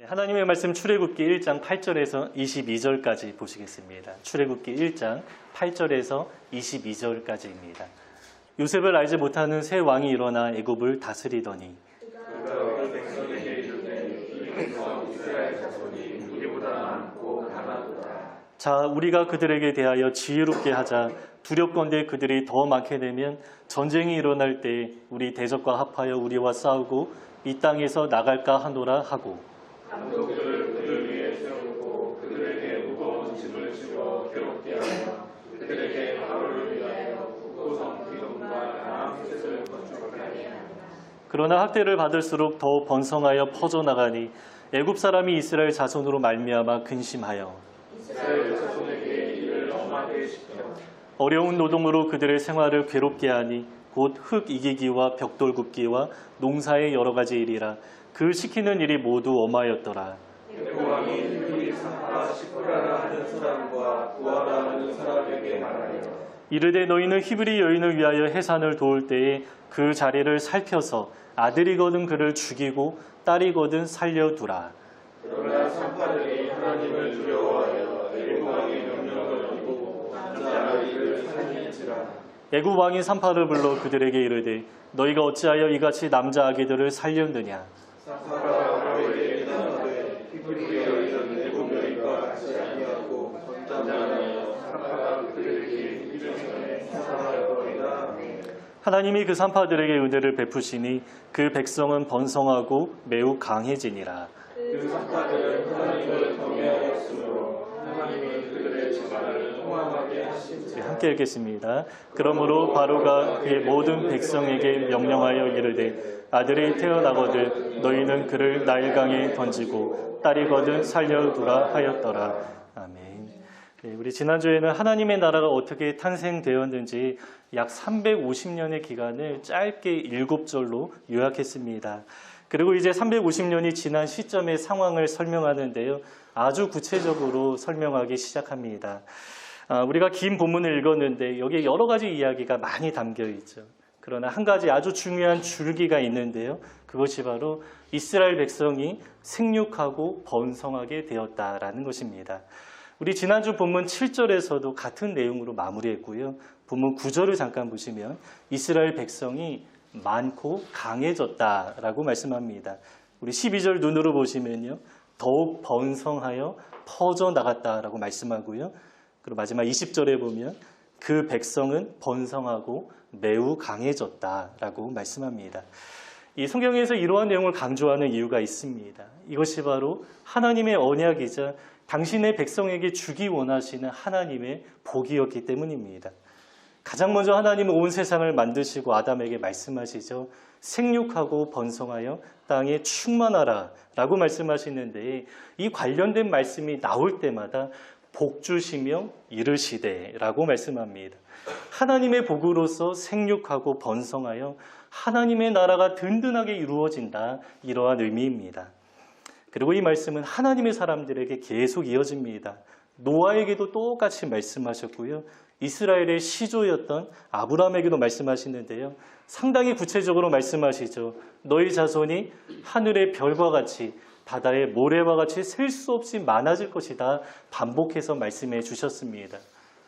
하나님의 말씀 출애굽기 1장 8절에서 22절까지 보시겠습니다. 출애굽기 1장 8절에서 22절까지입니다. 요셉을 알지 못하는 새 왕이 일어나 애굽을 다스리더니 자, 우리가 그들에게 대하여 지혜롭게 하자. 두렵건대 그들이 더 많게 되면 전쟁이 일어날 때 우리 대적과 합하여 우리와 싸우고 이 땅에서 나갈까 하노라 하고 감독들을 그들 위에 세우고 그들에게 무거운 짐을 지워 괴롭게 하며 그들에게 바로를 위하여 북고성 기둥과 나암셋을 건축하게 하며 그러나 학대를 받을수록 더 번성하여 퍼져나가니 애굽 사람이 이스라엘 자손으로 말미암아 근심하여 이스라엘 자손에게 이를 엄하게 시켜 어려운 노동으로 그들의 생활을 괴롭게 하니 곧 흙 이기기와 벽돌 굽기와 농사의 여러 가지 일이라 그 시키는 일이 모두 엄하였더라. 애굽 왕이 히브리 산파 시프라라 하는 사람과 부하라 하는 사람에게 말하여 이르되 너희는 히브리 여인을 위하여 해산을 도울 때에 그 자리를 살펴서 아들이거든 그를 죽이고 딸이거든 살려두라. 그러나 산파들이 하나님을 두려워하여 애굽 왕의 명령을 어기고 남자 아이를 살릴지라. 애굽 왕이 산파를 불러 그들에게 이르되 너희가 어찌하여 이같이 남자 아기들을 살렸느냐. 산파가 바로에게 대답하되 히브리 여인은 애굽 여인과 같이 아니하고 전자하여 산파가 그들에게 이르기 전에 사살하였더이다. 하나님이 그 산파들에게 은혜를 베푸시니 그 백성은 번성하고 매우 강해지니라. 그 산파들은 하나님을 경외하였으므로 하나님이 그들의 집안을 통함하게 하신지라. 함께 읽겠습니다. 그러므로 바로가 그의 모든 백성에게 명령하여 이르되 아들이 태어나거든 너희는 그를 나일강에 던지고 딸이거든 살려두라 하였더라. 아멘. 네, 우리 지난주에는 하나님의 나라가 어떻게 탄생되었는지 약 350년의 기간을 짧게 7절로 요약했습니다. 그리고 이제 350년이 지난 시점의 상황을 설명하는데요. 아주 구체적으로 설명하기 시작합니다. 우리가 긴 본문을 읽었는데 여기에 여러 가지 이야기가 많이 담겨 있죠. 그러나 한 가지 아주 중요한 줄기가 있는데요. 그것이 바로 이스라엘 백성이 생육하고 번성하게 되었다라는 것입니다. 우리 지난주 본문 7절에서도 같은 내용으로 마무리했고요. 본문 9절을 잠깐 보시면 이스라엘 백성이 많고 강해졌다라고 말씀합니다. 우리 12절 눈으로 보시면요. 더욱 번성하여 퍼져나갔다라고 말씀하고요. 그리고 마지막 20절에 보면 그 백성은 번성하고 매우 강해졌다라고 말씀합니다. 이 성경에서 이러한 내용을 강조하는 이유가 있습니다. 이것이 바로 하나님의 언약이자 당신의 백성에게 주기 원하시는 하나님의 복이었기 때문입니다. 가장 먼저 하나님은 온 세상을 만드시고 아담에게 말씀하시죠. 생육하고 번성하여 땅에 충만하라 라고 말씀하시는데 이 관련된 말씀이 나올 때마다 복 주시며 이르시되 라고 말씀합니다. 하나님의 복으로서 생육하고 번성하여 하나님의 나라가 든든하게 이루어진다. 이러한 의미입니다. 그리고 이 말씀은 하나님의 사람들에게 계속 이어집니다. 노아에게도 똑같이 말씀하셨고요. 이스라엘의 시조였던 아브라함에게도 말씀하시는데요. 상당히 구체적으로 말씀하시죠. 너희 자손이 하늘의 별과 같이 바다의 모래와 같이 셀 수 없이 많아질 것이다. 반복해서 말씀해 주셨습니다.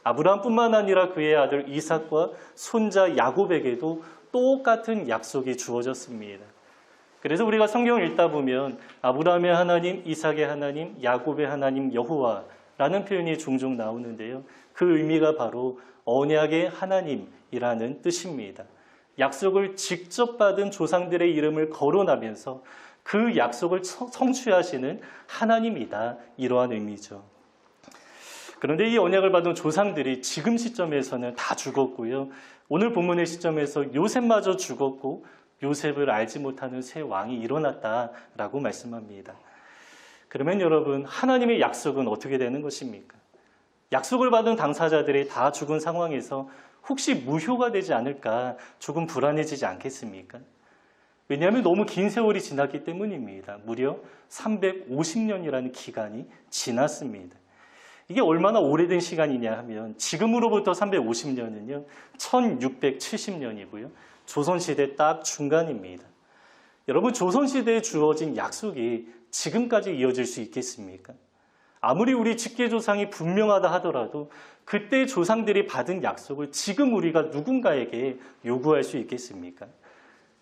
아브라함뿐만 아니라 그의 아들 이삭과 손자 야곱에게도 똑같은 약속이 주어졌습니다. 그래서 우리가 성경을 읽다 보면 아브라함의 하나님, 이삭의 하나님, 야곱의 하나님 여호와라는 표현이 종종 나오는데요. 그 의미가 바로 언약의 하나님이라는 뜻입니다. 약속을 직접 받은 조상들의 이름을 거론하면서 그 약속을 성취하시는 하나님이다. 이러한 의미죠. 그런데 이 언약을 받은 조상들이 지금 시점에서는 다 죽었고요. 오늘 본문의 시점에서 요셉마저 죽었고 요셉을 알지 못하는 새 왕이 일어났다라고 말씀합니다. 그러면 여러분, 하나님의 약속은 어떻게 되는 것입니까? 약속을 받은 당사자들이 다 죽은 상황에서 혹시 무효가 되지 않을까 조금 불안해지지 않겠습니까? 왜냐하면 너무 긴 세월이 지났기 때문입니다. 무려 350년이라는 기간이 지났습니다. 이게 얼마나 오래된 시간이냐 하면 지금으로부터 350년은요. 1670년이고요. 조선시대 딱 중간입니다. 여러분, 조선시대에 주어진 약속이 지금까지 이어질 수 있겠습니까? 아무리 우리 직계조상이 분명하다 하더라도 그때 조상들이 받은 약속을 지금 우리가 누군가에게 요구할 수 있겠습니까?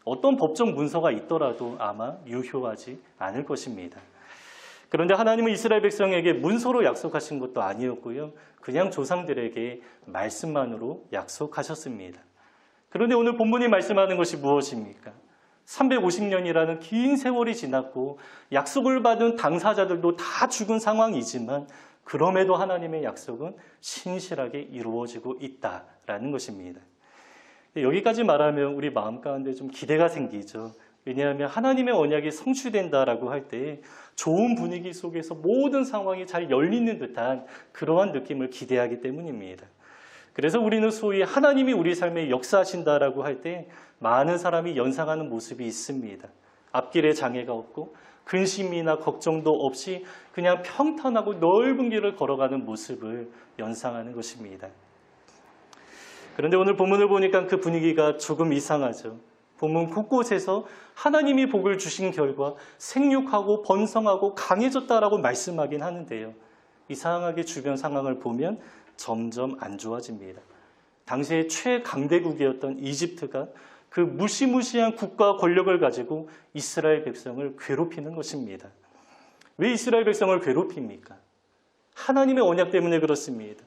어떤 법적 문서가 있더라도 아마 유효하지 않을 것입니다. 그런데 하나님은 이스라엘 백성에게 문서로 약속하신 것도 아니었고요. 그냥 조상들에게 말씀만으로 약속하셨습니다. 그런데 오늘 본문이 말씀하는 것이 무엇입니까? 350년이라는 긴 세월이 지났고 약속을 받은 당사자들도 다 죽은 상황이지만 그럼에도 하나님의 약속은 신실하게 이루어지고 있다라는 것입니다. 여기까지 말하면 우리 마음 가운데 좀 기대가 생기죠. 왜냐하면 하나님의 언약이 성취된다라고 할 때 좋은 분위기 속에서 모든 상황이 잘 열리는 듯한 그러한 느낌을 기대하기 때문입니다. 그래서 우리는 소위 하나님이 우리 삶에 역사하신다라고 할 때 많은 사람이 연상하는 모습이 있습니다. 앞길에 장애가 없고 근심이나 걱정도 없이 그냥 평탄하고 넓은 길을 걸어가는 모습을 연상하는 것입니다. 그런데 오늘 본문을 보니까 그 분위기가 조금 이상하죠. 본문 곳곳에서 하나님이 복을 주신 결과 생육하고 번성하고 강해졌다라고 말씀하긴 하는데요. 이상하게 주변 상황을 보면 점점 안 좋아집니다. 당시에 최강대국이었던 이집트가 그 무시무시한 국가 권력을 가지고 이스라엘 백성을 괴롭히는 것입니다. 왜 이스라엘 백성을 괴롭힙니까? 하나님의 언약 때문에 그렇습니다.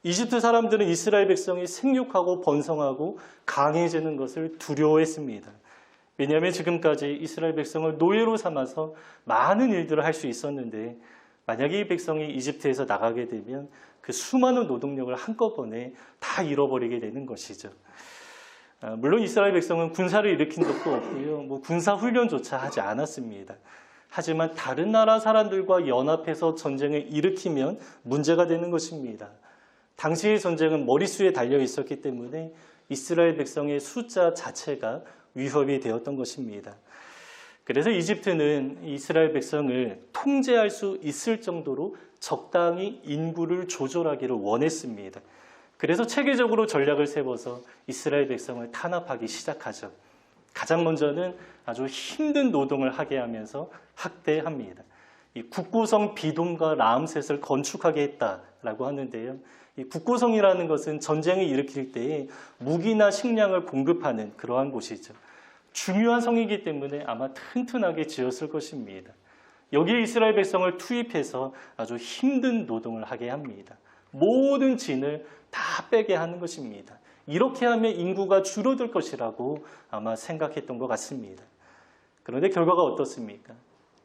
이집트 사람들은 이스라엘 백성이 생육하고 번성하고 강해지는 것을 두려워했습니다. 왜냐하면 지금까지 이스라엘 백성을 노예로 삼아서 많은 일들을 할 수 있었는데 만약에 이 백성이 이집트에서 나가게 되면 그 수많은 노동력을 한꺼번에 다 잃어버리게 되는 것이죠. 물론 이스라엘 백성은 군사를 일으킨 적도 없고요. 군사 훈련조차 하지 않았습니다. 하지만 다른 나라 사람들과 연합해서 전쟁을 일으키면 문제가 되는 것입니다. 당시의 전쟁은 머릿수에 달려 있었기 때문에 이스라엘 백성의 숫자 자체가 위협이 되었던 것입니다. 그래서 이집트는 이스라엘 백성을 통제할 수 있을 정도로 적당히 인구를 조절하기를 원했습니다. 그래서 체계적으로 전략을 세워서 이스라엘 백성을 탄압하기 시작하죠. 가장 먼저는 아주 힘든 노동을 하게 하면서 학대합니다. 이 국고성 비돔과 라암셋을 건축하게 했다라고 하는데요. 이 국고성이라는 것은 전쟁을 일으킬 때 무기나 식량을 공급하는 그러한 곳이죠. 중요한 성이기 때문에 아마 튼튼하게 지었을 것입니다. 여기에 이스라엘 백성을 투입해서 아주 힘든 노동을 하게 합니다. 모든 진을 다 빼게 하는 것입니다. 이렇게 하면 인구가 줄어들 것이라고 아마 생각했던 것 같습니다. 그런데 결과가 어떻습니까?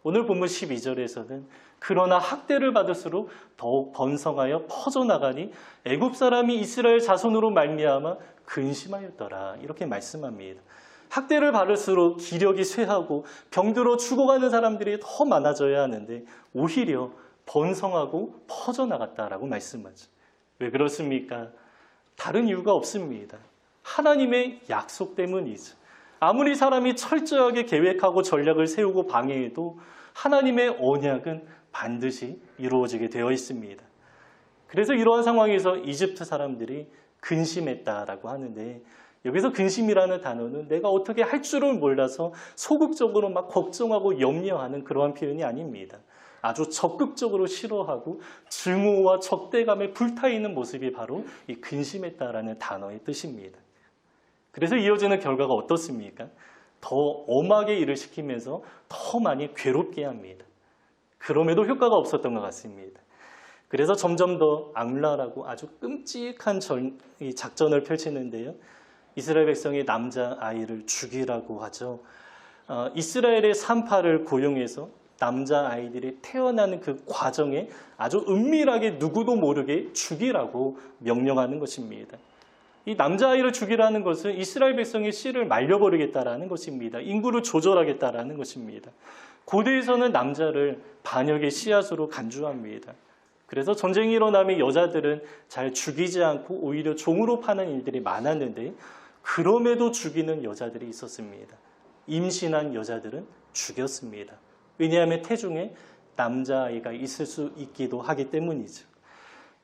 오늘 본문 12절에서는 그러나 학대를 받을수록 더욱 번성하여 퍼져나가니 애굽 사람이 이스라엘 자손으로 말미암아 근심하였더라. 이렇게 말씀합니다. 학대를 받을수록 기력이 쇠하고 병들어 죽어가는 사람들이 더 많아져야 하는데 오히려 번성하고 퍼져나갔다라고 말씀하죠. 왜 그렇습니까? 다른 이유가 없습니다. 하나님의 약속 때문이죠. 아무리 사람이 철저하게 계획하고 전략을 세우고 방해해도 하나님의 언약은 반드시 이루어지게 되어 있습니다. 그래서 이러한 상황에서 이집트 사람들이 근심했다라고 하는데 여기서 근심이라는 단어는 내가 어떻게 할 줄을 몰라서 소극적으로 막 걱정하고 염려하는 그러한 표현이 아닙니다. 아주 적극적으로 싫어하고 증오와 적대감에 불타있는 모습이 바로 이 근심했다라는 단어의 뜻입니다. 그래서 이어지는 결과가 어떻습니까? 더 엄하게 일을 시키면서 더 많이 괴롭게 합니다. 그럼에도 효과가 없었던 것 같습니다. 그래서 점점 더 악랄하고 아주 끔찍한 작전을 펼치는데요. 이스라엘 백성의 남자아이를 죽이라고 하죠. 이스라엘의 산파를 고용해서 남자아이들이 태어나는 그 과정에 아주 은밀하게 누구도 모르게 죽이라고 명령하는 것입니다. 이 남자아이를 죽이라는 것은 이스라엘 백성의 씨를 말려버리겠다라는 것입니다. 인구를 조절하겠다라는 것입니다. 고대에서는 남자를 반역의 씨앗으로 간주합니다. 그래서 전쟁이 일어나면 여자들은 잘 죽이지 않고 오히려 종으로 파는 일들이 많았는데 그럼에도 죽이는 여자들이 있었습니다. 임신한 여자들은 죽였습니다. 왜냐하면 태중에 남자아이가 있을 수 있기도 하기 때문이죠.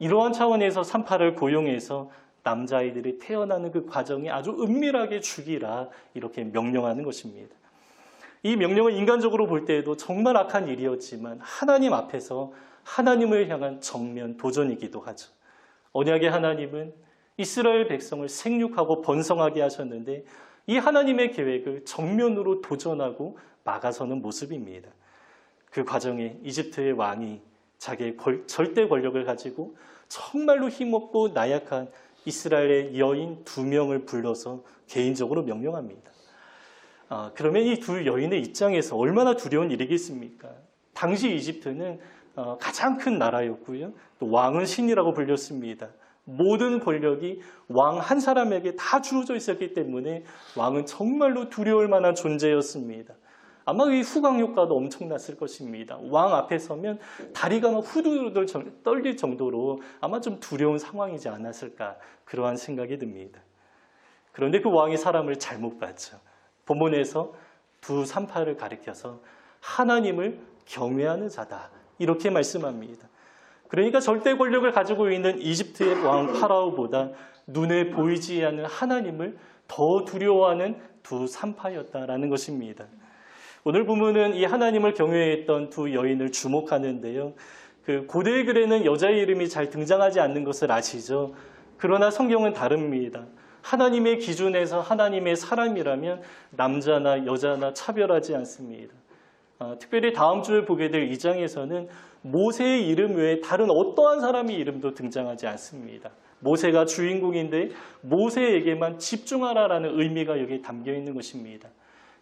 이러한 차원에서 산파를 고용해서 남자아이들이 태어나는 그 과정에 아주 은밀하게 죽이라 이렇게 명령하는 것입니다. 이 명령은 인간적으로 볼 때에도 정말 악한 일이었지만 하나님 앞에서 하나님을 향한 정면 도전이기도 하죠. 언약의 하나님은 이스라엘 백성을 생육하고 번성하게 하셨는데 이 하나님의 계획을 정면으로 도전하고 막아서는 모습입니다. 그 과정에 이집트의 왕이 자기의 절대 권력을 가지고 정말로 힘없고 나약한 이스라엘의 여인 2명을 불러서 개인적으로 명령합니다. 그러면 이 두 여인의 입장에서 얼마나 두려운 일이겠습니까? 당시 이집트는 가장 큰 나라였고요. 또 왕은 신이라고 불렸습니다. 모든 권력이 왕 한 사람에게 다 주어져 있었기 때문에 왕은 정말로 두려울 만한 존재였습니다. 아마 이 후광 효과도 엄청났을 것입니다. 왕 앞에 서면 다리가 막 후들후들 떨릴 정도로 아마 좀 두려운 상황이지 않았을까 그러한 생각이 듭니다. 그런데 그 왕이 사람을 잘못 봤죠. 본문에서 두 산파를 가리켜서 하나님을 경외하는 자다 이렇게 말씀합니다. 그러니까 절대 권력을 가지고 있는 이집트의 왕 파라오보다 눈에 보이지 않는 하나님을 더 두려워하는 두 산파였다라는 것입니다. 오늘 본문은 이 하나님을 경외했던 두 여인을 주목하는데요. 그 고대 글에는 여자의 이름이 잘 등장하지 않는 것을 아시죠? 그러나 성경은 다릅니다. 하나님의 기준에서 하나님의 사람이라면 남자나 여자나 차별하지 않습니다. 특별히 다음 주에 보게 될 2장에서는 모세의 이름 외에 다른 어떠한 사람의 이름도 등장하지 않습니다. 모세가 주인공인데 모세에게만 집중하라라는 의미가 여기에 담겨 있는 것입니다.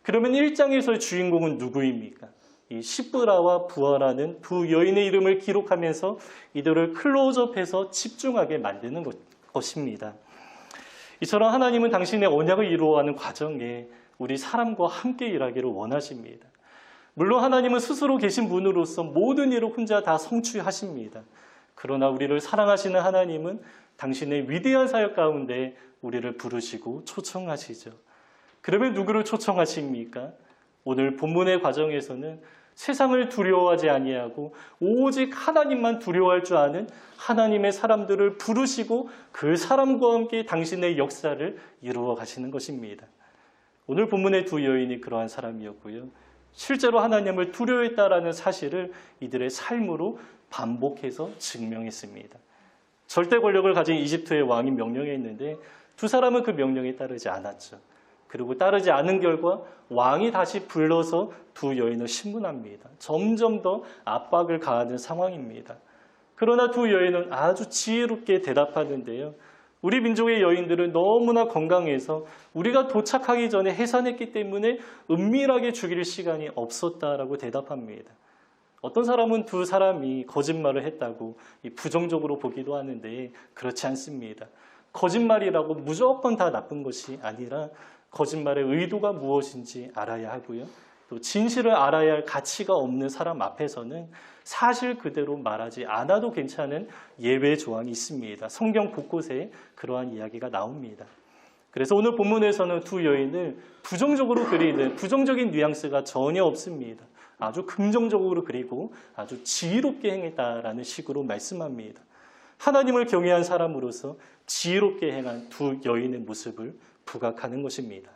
그러면 1장에서의 주인공은 누구입니까? 이 시브라와 부하라는 두 여인의 이름을 기록하면서 이들을 클로즈업해서 집중하게 만드는 것입니다. 이처럼 하나님은 당신의 언약을 이루어가는 과정에 우리 사람과 함께 일하기를 원하십니다. 물론 하나님은 스스로 계신 분으로서 모든 일을 혼자 다 성취하십니다. 그러나 우리를 사랑하시는 하나님은 당신의 위대한 사역 가운데 우리를 부르시고 초청하시죠. 그러면 누구를 초청하십니까? 오늘 본문의 과정에서는 세상을 두려워하지 아니하고 오직 하나님만 두려워할 줄 아는 하나님의 사람들을 부르시고 그 사람과 함께 당신의 역사를 이루어 가시는 것입니다. 오늘 본문의 두 여인이 그러한 사람이었고요. 실제로 하나님을 두려워했다라는 사실을 이들의 삶으로 반복해서 증명했습니다. 절대 권력을 가진 이집트의 왕이 명령했는데 두 사람은 그 명령에 따르지 않았죠. 그리고 따르지 않은 결과 왕이 다시 불러서 두 여인을 신문합니다. 점점 더 압박을 가하는 상황입니다. 그러나 두 여인은 아주 지혜롭게 대답하는데요. 우리 민족의 여인들은 너무나 건강해서 우리가 도착하기 전에 해산했기 때문에 은밀하게 죽일 시간이 없었다라고 대답합니다. 어떤 사람은 두 사람이 거짓말을 했다고 부정적으로 보기도 하는데 그렇지 않습니다. 거짓말이라고 무조건 다 나쁜 것이 아니라 거짓말의 의도가 무엇인지 알아야 하고요. 또 진실을 알아야 할 가치가 없는 사람 앞에서는 사실 그대로 말하지 않아도 괜찮은 예외 조항이 있습니다. 성경 곳곳에 그러한 이야기가 나옵니다. 그래서 오늘 본문에서는 두 여인을 부정적으로 그리는 부정적인 뉘앙스가 전혀 없습니다. 아주 긍정적으로 그리고 아주 지혜롭게 행했다라는 식으로 말씀합니다. 하나님을 경외한 사람으로서 지혜롭게 행한 두 여인의 모습을 부각하는 것입니다.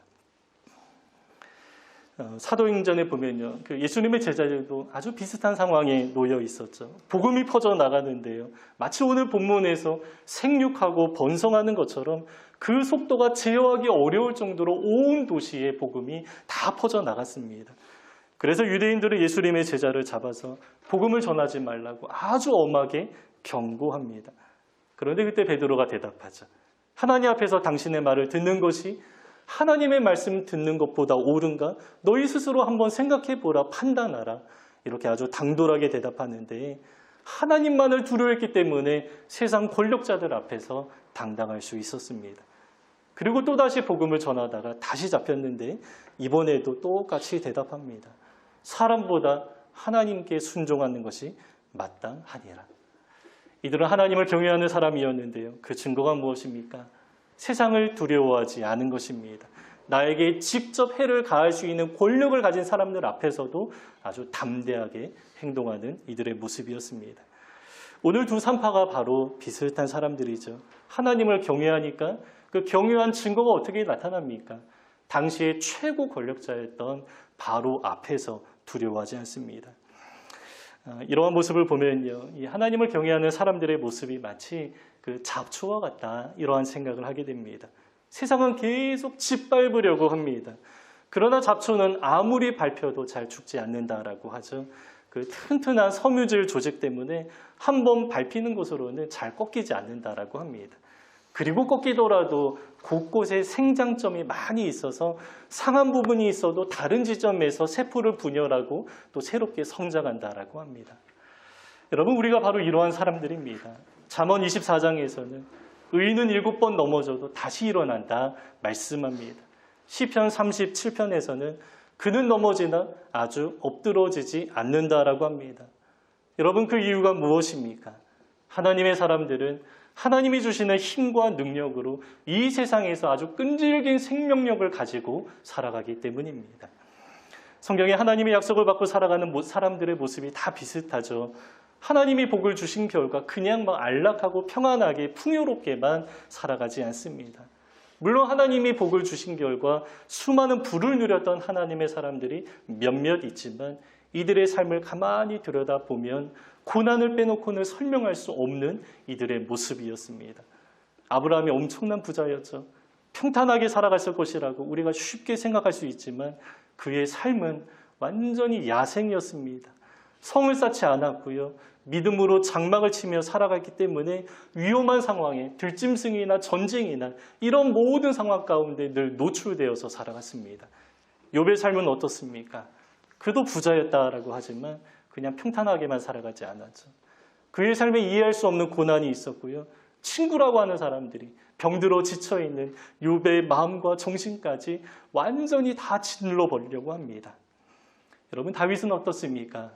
사도행전에 보면요, 예수님의 제자들도 아주 비슷한 상황에 놓여 있었죠. 복음이 퍼져 나가는데요, 마치 오늘 본문에서 생육하고 번성하는 것처럼 그 속도가 제어하기 어려울 정도로 온 도시에 복음이 다 퍼져 나갔습니다. 그래서 유대인들은 예수님의 제자를 잡아서 복음을 전하지 말라고 아주 엄하게 경고합니다. 그런데 그때 베드로가 대답하죠. 하나님 앞에서 당신의 말을 듣는 것이 하나님의 말씀 듣는 것보다 옳은가? 너희 스스로 한번 생각해보라, 판단하라. 이렇게 아주 당돌하게 대답하는데 하나님만을 두려워했기 때문에 세상 권력자들 앞에서 당당할 수 있었습니다. 그리고 또다시 복음을 전하다가 다시 잡혔는데 이번에도 똑같이 대답합니다. 사람보다 하나님께 순종하는 것이 마땅하니라. 이들은 하나님을 경외하는 사람이었는데요. 그 증거가 무엇입니까? 세상을 두려워하지 않은 것입니다. 나에게 직접 해를 가할 수 있는 권력을 가진 사람들 앞에서도 아주 담대하게 행동하는 이들의 모습이었습니다. 오늘 두 산파가 바로 비슷한 사람들이죠. 하나님을 경외하니까 그 경외한 증거가 어떻게 나타납니까? 당시의 최고 권력자였던 바로 앞에서 두려워하지 않습니다. 이러한 모습을 보면요, 이 하나님을 경외하는 사람들의 모습이 마치 그 잡초와 같다, 이러한 생각을 하게 됩니다. 세상은 계속 짓밟으려고 합니다. 그러나 잡초는 아무리 밟혀도 잘 죽지 않는다라고 하죠. 그 튼튼한 섬유질 조직 때문에 한번 밟히는 곳으로는 잘 꺾이지 않는다라고 합니다. 그리고 꺾이더라도 곳곳에 생장점이 많이 있어서 상한 부분이 있어도 다른 지점에서 세포를 분열하고 또 새롭게 성장한다라고 합니다. 여러분, 우리가 바로 이러한 사람들입니다. 잠언 24장에서는 의인은 7번 넘어져도 다시 일어난다 말씀합니다. 시편 37편에서는 그는 넘어지나 아주 엎드러지지 않는다라고 합니다. 여러분, 그 이유가 무엇입니까? 하나님의 사람들은 하나님이 주시는 힘과 능력으로 이 세상에서 아주 끈질긴 생명력을 가지고 살아가기 때문입니다. 성경에 하나님의 약속을 받고 살아가는 사람들의 모습이 다 비슷하죠. 하나님이 복을 주신 결과 그냥 막 안락하고 평안하게 풍요롭게만 살아가지 않습니다. 물론 하나님이 복을 주신 결과 수많은 불을 누렸던 하나님의 사람들이 몇몇 있지만 이들의 삶을 가만히 들여다보면 고난을 빼놓고는 설명할 수 없는 이들의 모습이었습니다. 아브라함이 엄청난 부자였죠. 평탄하게 살아갔을 것이라고 우리가 쉽게 생각할 수 있지만 그의 삶은 완전히 야생이었습니다. 성을 쌓지 않았고요. 믿음으로 장막을 치며 살아갔기 때문에 위험한 상황에 들짐승이나 전쟁이나 이런 모든 상황 가운데 늘 노출되어서 살아갔습니다. 욥의 삶은 어떻습니까? 그도 부자였다라고 하지만 그냥 평탄하게만 살아가지 않았죠. 그의 삶에 이해할 수 없는 고난이 있었고요. 친구라고 하는 사람들이 병들어 지쳐있는 욥의 마음과 정신까지 완전히 다 짓눌러 버리려고 합니다. 여러분, 다윗은 어떻습니까?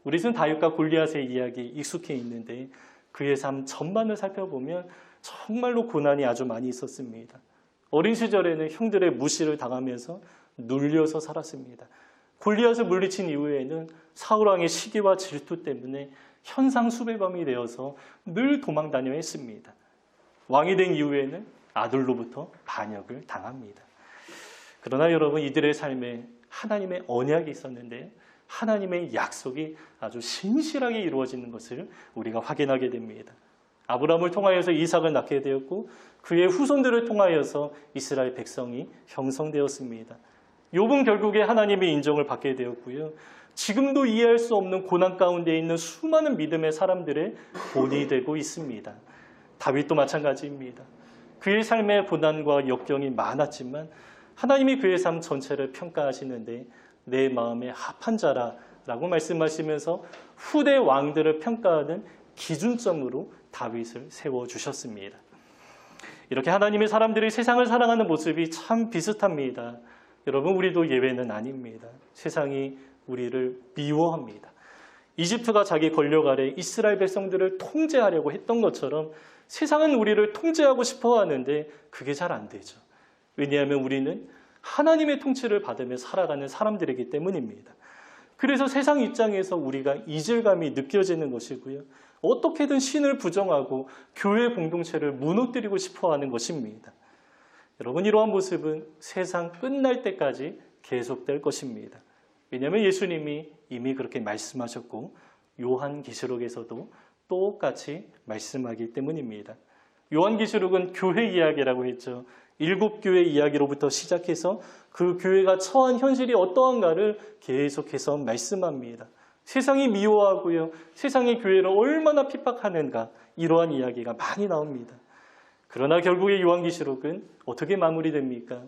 우리는 다윗과 골리앗의 이야기에 익숙해 있는데 그의 삶 전반을 살펴보면 정말로 고난이 아주 많이 있었습니다. 어린 시절에는 형들의 무시를 당하면서 눌려서 살았습니다. 골리앗을 물리친 이후에는 사울왕의 시기와 질투 때문에 현상수배범이 되어서 늘 도망다녀 했습니다. 왕이 된 이후에는 아들로부터 반역을 당합니다. 그러나 여러분, 이들의 삶에 하나님의 언약이 있었는데요. 하나님의 약속이 아주 신실하게 이루어지는 것을 우리가 확인하게 됩니다. 아브라함을 통하여서 이삭을 낳게 되었고 그의 후손들을 통하여서 이스라엘 백성이 형성되었습니다. 욥은 결국에 하나님의 인정을 받게 되었고요. 지금도 이해할 수 없는 고난 가운데 있는 수많은 믿음의 사람들의 본이 되고 있습니다. 다윗도 마찬가지입니다. 그의 삶의 고난과 역경이 많았지만 하나님이 그의 삶 전체를 평가하시는데 내 마음에 합한 자라라고 말씀하시면서 후대 왕들을 평가하는 기준점으로 다윗을 세워주셨습니다. 이렇게 하나님의 사람들이 세상을 살아가는 모습이 참 비슷합니다. 여러분, 우리도 예외는 아닙니다. 세상이 우리를 미워합니다. 이집트가 자기 권력 아래 이스라엘 백성들을 통제하려고 했던 것처럼 세상은 우리를 통제하고 싶어 하는데 그게 잘 안 되죠. 왜냐하면 우리는 하나님의 통치를 받으며 살아가는 사람들이기 때문입니다. 그래서 세상 입장에서 우리가 이질감이 느껴지는 것이고요. 어떻게든 신을 부정하고 교회 공동체를 무너뜨리고 싶어 하는 것입니다. 여러분, 이러한 모습은 세상 끝날 때까지 계속될 것입니다. 왜냐하면 예수님이 이미 그렇게 말씀하셨고 요한계시록에서도 똑같이 말씀하기 때문입니다. 요한계시록은 교회 이야기라고 했죠. 7교회 이야기로부터 시작해서 그 교회가 처한 현실이 어떠한가를 계속해서 말씀합니다. 세상이 미워하고요. 세상의 교회를 얼마나 핍박하는가, 이러한 이야기가 많이 나옵니다. 그러나 결국에 요한계시록은 어떻게 마무리됩니까?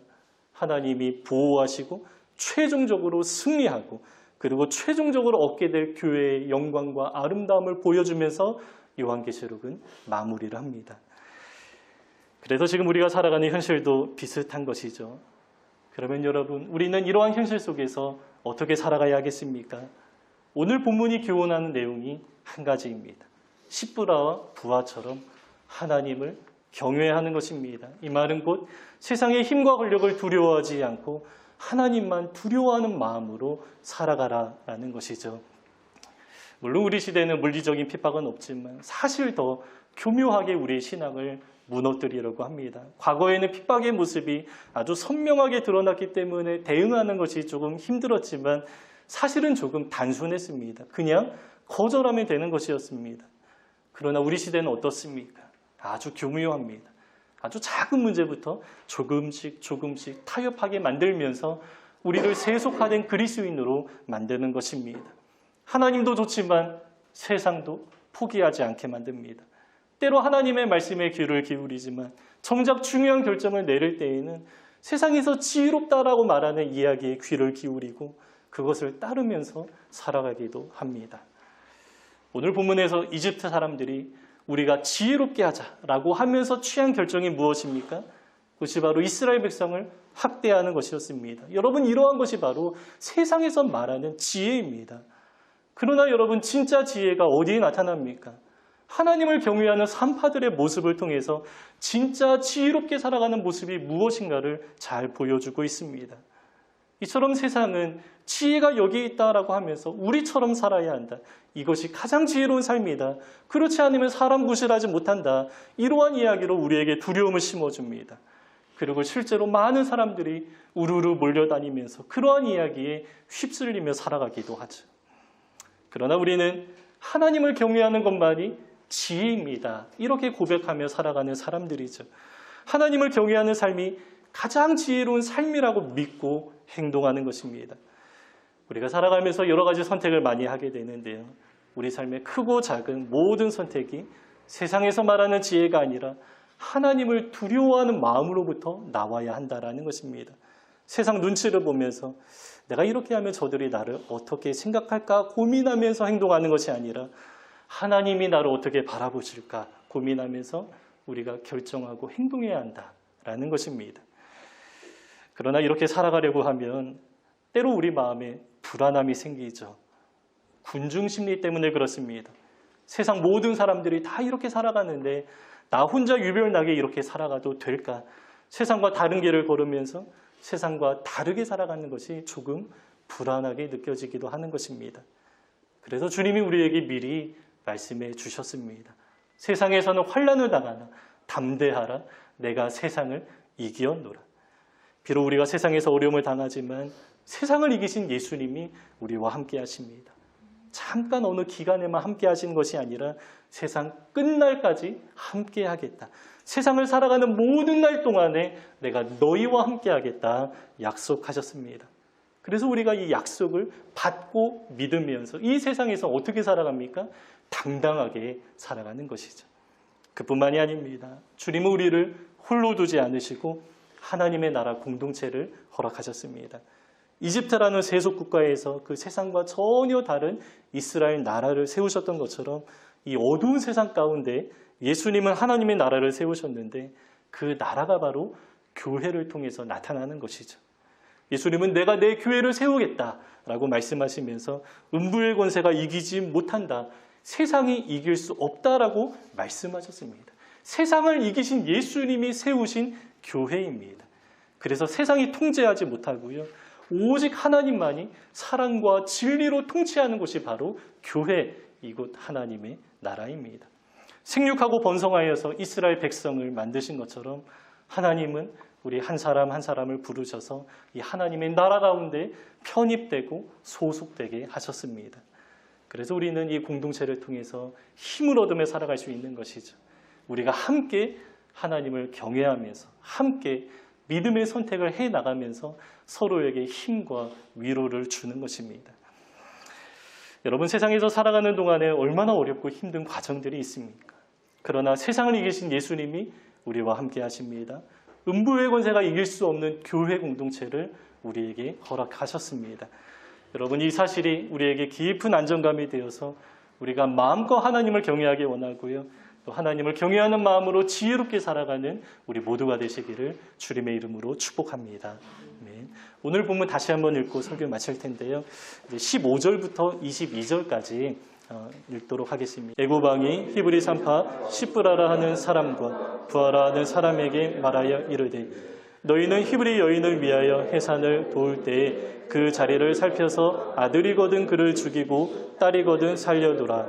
하나님이 보호하시고 최종적으로 승리하고 그리고 최종적으로 얻게 될 교회의 영광과 아름다움을 보여주면서 요한계시록은 마무리를 합니다. 그래서 지금 우리가 살아가는 현실도 비슷한 것이죠. 그러면 여러분, 우리는 이러한 현실 속에서 어떻게 살아가야 하겠습니까? 오늘 본문이 교훈하는 내용이 한 가지입니다. 십부라와 부하처럼 하나님을 경외하는 것입니다. 이 말은 곧 세상의 힘과 권력을 두려워하지 않고 하나님만 두려워하는 마음으로 살아가라라는 것이죠. 물론 우리 시대에는 물리적인 핍박은 없지만 사실 더 교묘하게 우리의 신앙을 무너뜨리려고 합니다. 과거에는 핍박의 모습이 아주 선명하게 드러났기 때문에 대응하는 것이 조금 힘들었지만 사실은 조금 단순했습니다. 그냥 거절하면 되는 것이었습니다. 그러나 우리 시대는 어떻습니까? 아주 교묘합니다. 아주 작은 문제부터 조금씩 타협하게 만들면서 우리를 세속화된 그리스도인으로 만드는 것입니다. 하나님도 좋지만 세상도 포기하지 않게 만듭니다. 때로 하나님의 말씀에 귀를 기울이지만 정작 중요한 결정을 내릴 때에는 세상에서 지혜롭다라고 말하는 이야기에 귀를 기울이고 그것을 따르면서 살아가기도 합니다. 오늘 본문에서 이집트 사람들이 우리가 지혜롭게 하자라고 하면서 취한 결정이 무엇입니까? 그것이 바로 이스라엘 백성을 학대하는 것이었습니다. 여러분, 이러한 것이 바로 세상에서 말하는 지혜입니다. 그러나 여러분, 진짜 지혜가 어디에 나타납니까? 하나님을 경외하는 산파들의 모습을 통해서 진짜 지혜롭게 살아가는 모습이 무엇인가를 잘 보여주고 있습니다. 이처럼 세상은 지혜가 여기에 있다라고 하면서 우리처럼 살아야 한다. 이것이 가장 지혜로운 삶이다. 그렇지 않으면 사람 구실하지 못한다. 이러한 이야기로 우리에게 두려움을 심어줍니다. 그리고 실제로 많은 사람들이 우르르 몰려다니면서 그러한 이야기에 휩쓸리며 살아가기도 하죠. 그러나 우리는 하나님을 경외하는 것만이 지혜입니다. 이렇게 고백하며 살아가는 사람들이죠. 하나님을 경외하는 삶이 가장 지혜로운 삶이라고 믿고 행동하는 것입니다. 우리가 살아가면서 여러 가지 선택을 많이 하게 되는데요. 우리 삶의 크고 작은 모든 선택이 세상에서 말하는 지혜가 아니라 하나님을 두려워하는 마음으로부터 나와야 한다는 것입니다. 세상 눈치를 보면서 내가 이렇게 하면 저들이 나를 어떻게 생각할까 고민하면서 행동하는 것이 아니라 하나님이 나를 어떻게 바라보실까 고민하면서 우리가 결정하고 행동해야 한다라는 것입니다. 그러나 이렇게 살아가려고 하면 때로 우리 마음에 불안함이 생기죠. 군중심리 때문에 그렇습니다. 세상 모든 사람들이 다 이렇게 살아가는데 나 혼자 유별나게 이렇게 살아가도 될까? 세상과 다른 길을 걸으면서 세상과 다르게 살아가는 것이 조금 불안하게 느껴지기도 하는 것입니다. 그래서 주님이 우리에게 미리 말씀해 주셨습니다. 세상에서는 환난을 당하나 담대하라. 내가 세상을 이기었노라. 비록 우리가 세상에서 어려움을 당하지만 세상을 이기신 예수님이 우리와 함께 하십니다. 잠깐 어느 기간에만 함께 하시는 것이 아니라 세상 끝날까지 함께 하겠다. 세상을 살아가는 모든 날 동안에 내가 너희와 함께 하겠다 약속하셨습니다. 그래서 우리가 이 약속을 받고 믿으면서 이 세상에서 어떻게 살아갑니까? 당당하게 살아가는 것이죠. 그뿐만이 아닙니다. 주님은 우리를 홀로 두지 않으시고 하나님의 나라 공동체를 허락하셨습니다. 이집트라는 세속 국가에서 그 세상과 전혀 다른 이스라엘 나라를 세우셨던 것처럼 이 어두운 세상 가운데 예수님은 하나님의 나라를 세우셨는데 그 나라가 바로 교회를 통해서 나타나는 것이죠. 예수님은 내가 내 교회를 세우겠다라고 말씀하시면서 음부의 권세가 이기지 못한다. 세상이 이길 수 없다라고 말씀하셨습니다. 세상을 이기신 예수님이 세우신 교회입니다. 그래서 세상이 통제하지 못하고요. 오직 하나님만이 사랑과 진리로 통치하는 곳이 바로 교회, 이곳 하나님의 나라입니다. 생육하고 번성하여서 이스라엘 백성을 만드신 것처럼 하나님은 우리 한 사람 한 사람을 부르셔서 이 하나님의 나라 가운데 편입되고 소속되게 하셨습니다. 그래서 우리는 이 공동체를 통해서 힘을 얻으며 살아갈 수 있는 것이죠. 우리가 함께 하나님을 경외하면서 함께 믿음의 선택을 해나가면서 서로에게 힘과 위로를 주는 것입니다. 여러분, 세상에서 살아가는 동안에 얼마나 어렵고 힘든 과정들이 있습니까? 그러나 세상을 이기신 예수님이 우리와 함께 하십니다. 음부의 권세가 이길 수 없는 교회 공동체를 우리에게 허락하셨습니다. 여러분, 이 사실이 우리에게 깊은 안정감이 되어서 우리가 마음껏 하나님을 경외하기 원하고요. 또 하나님을 경외하는 마음으로 지혜롭게 살아가는 우리 모두가 되시기를 주님의 이름으로 축복합니다. 아멘. 오늘 본문 다시 한번 읽고 설교 마칠 텐데요. 15절부터 22절까지 읽도록 하겠습니다. 애고방이 히브리 산파 시브라라 하는 사람과 부하라 하는 사람에게 말하여 이르되 너희는 히브리 여인을 위하여 해산을 도울 때에 그 자리를 살펴서 아들이거든 그를 죽이고 딸이거든 살려두라.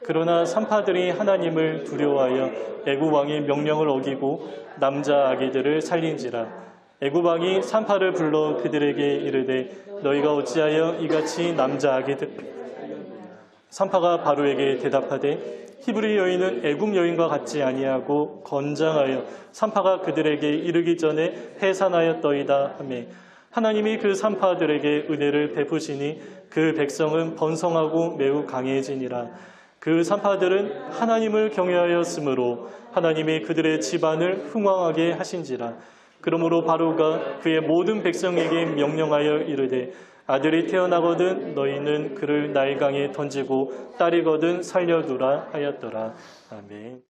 그러나 산파들이 하나님을 두려워하여 애굽 왕의 명령을 어기고 남자 아기들을 살린지라. 애굽 왕이 산파를 불러 그들에게 이르되 너희가 어찌하여 이같이 남자 아기들 산파가 바로에게 대답하되 히브리 여인은 애굽 여인과 같지 아니하고 건장하여 산파가 그들에게 이르기 전에 해산하였더이다 하매 하나님이 그 산파들에게 은혜를 베푸시니 그 백성은 번성하고 매우 강해지니라. 그 산파들은 하나님을 경외하였으므로 하나님이 그들의 집안을 흥왕하게 하신지라. 그러므로 바로가 그의 모든 백성에게 명령하여 이르되 아들이 태어나거든 너희는 그를 나일강에 던지고 딸이거든 살려두라 하였더라. 아멘.